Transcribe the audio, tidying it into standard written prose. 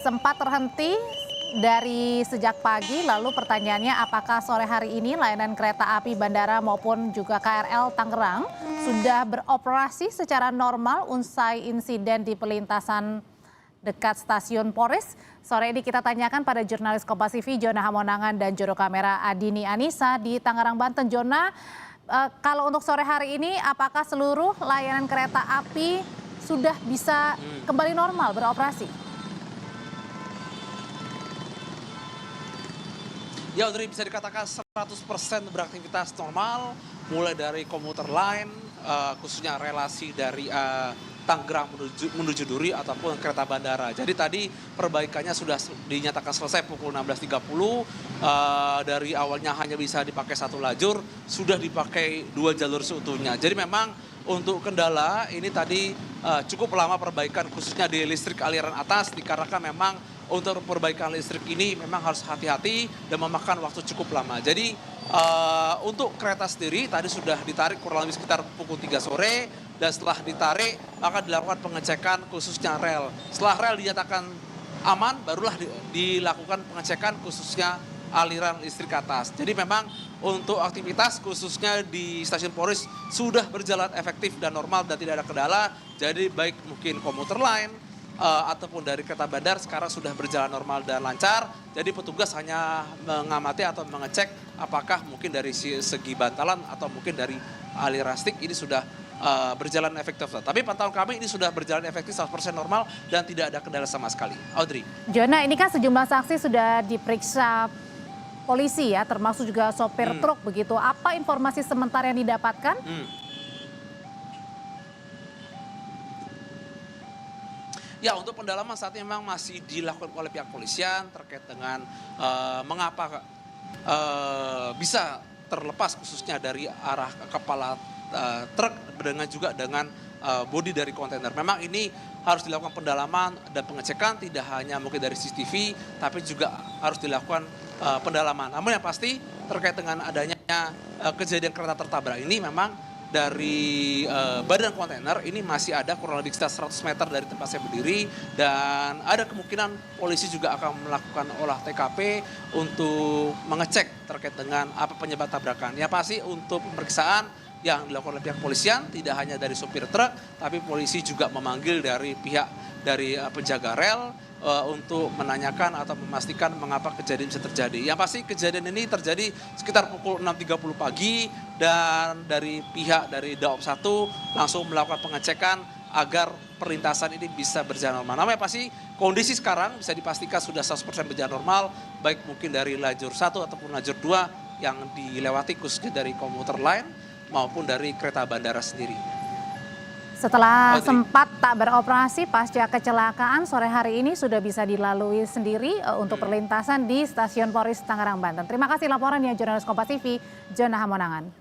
Sempat terhenti dari sejak pagi, lalu pertanyaannya apakah sore hari ini layanan kereta api bandara maupun juga KRL Tangerang sudah beroperasi secara normal usai insiden di perlintasan dekat stasiun Polres. Sore ini kita tanyakan pada jurnalis Kompas TV Jona Hamonangan dan juru kamera Adini Anissa di Tangerang, Banten. Jona, kalau untuk sore hari ini apakah seluruh layanan kereta api sudah bisa kembali normal beroperasi? Ya, Audrey, bisa dikatakan 100% beraktivitas normal, mulai dari komuter lain, khususnya relasi dari Tangerang menuju Duri ataupun kereta bandara. Jadi tadi perbaikannya sudah dinyatakan selesai pukul 16.30, dari awalnya hanya bisa dipakai satu lajur, sudah dipakai 2 jalur seutuhnya. Jadi memang untuk kendala ini tadi cukup lama perbaikan khususnya di listrik aliran atas, dikarenakan memang untuk perbaikan listrik ini memang harus hati-hati dan memakan waktu cukup lama. Jadi untuk kereta sendiri tadi sudah ditarik kurang lebih sekitar pukul 3 sore dan setelah ditarik maka dilakukan pengecekan khususnya rel. Setelah rel dinyatakan aman barulah dilakukan pengecekan khususnya aliran listrik atas. Jadi memang untuk aktivitas khususnya di stasiun Polres sudah berjalan efektif dan normal dan tidak ada kendala. Jadi baik mungkin komuter lain ataupun dari kereta bandar sekarang sudah berjalan normal dan lancar. Jadi petugas hanya mengamati atau mengecek apakah mungkin dari segi bantalan atau mungkin dari aliran listrik ini sudah berjalan efektif. Tapi pantauan kami ini sudah berjalan efektif 100% normal dan tidak ada kendala sama sekali. Audrey. Jona, ini kan sejumlah saksi sudah diperiksa polisi ya, termasuk juga sopir truk begitu. Apa informasi sementara yang didapatkan? Ya, untuk pendalaman saat ini memang masih dilakukan oleh pihak polisian terkait dengan mengapa bisa terlepas khususnya dari arah kepala truk dengan juga dengan bodi dari kontainer. Memang ini harus dilakukan pendalaman dan pengecekan tidak hanya mungkin dari CCTV tapi juga harus dilakukan pendalaman. Namun yang pasti terkait dengan adanya kejadian kereta tertabrak ini memang dari badan kontainer ini masih ada kurang lebih sekitar 100 meter dari tempat saya berdiri dan ada kemungkinan polisi juga akan melakukan olah TKP untuk mengecek terkait dengan apa penyebab tabrakan. Ya pasti untuk pemeriksaan yang dilakukan oleh pihak kepolisian tidak hanya dari sopir truk tapi polisi juga memanggil dari pihak dari penjaga rel untuk menanyakan atau memastikan mengapa kejadian bisa terjadi. Yang pasti kejadian ini terjadi sekitar pukul 6.30 pagi dan dari pihak dari Daob 1 langsung melakukan pengecekan agar perlintasan ini bisa berjalan normal. Namun yang pasti kondisi sekarang bisa dipastikan sudah 100% berjalan normal, baik mungkin dari lajur 1 ataupun lajur 2 yang dilewati khususnya dari komuter lain maupun dari kereta bandara sendiri. Setelah sempat tak beroperasi pasca kecelakaan, sore hari ini sudah bisa dilalui sendiri untuk perlintasan di stasiun Polres Tangerang, Banten. Terima kasih laporannya jurnalis Kompas TV Jona Hamonangan.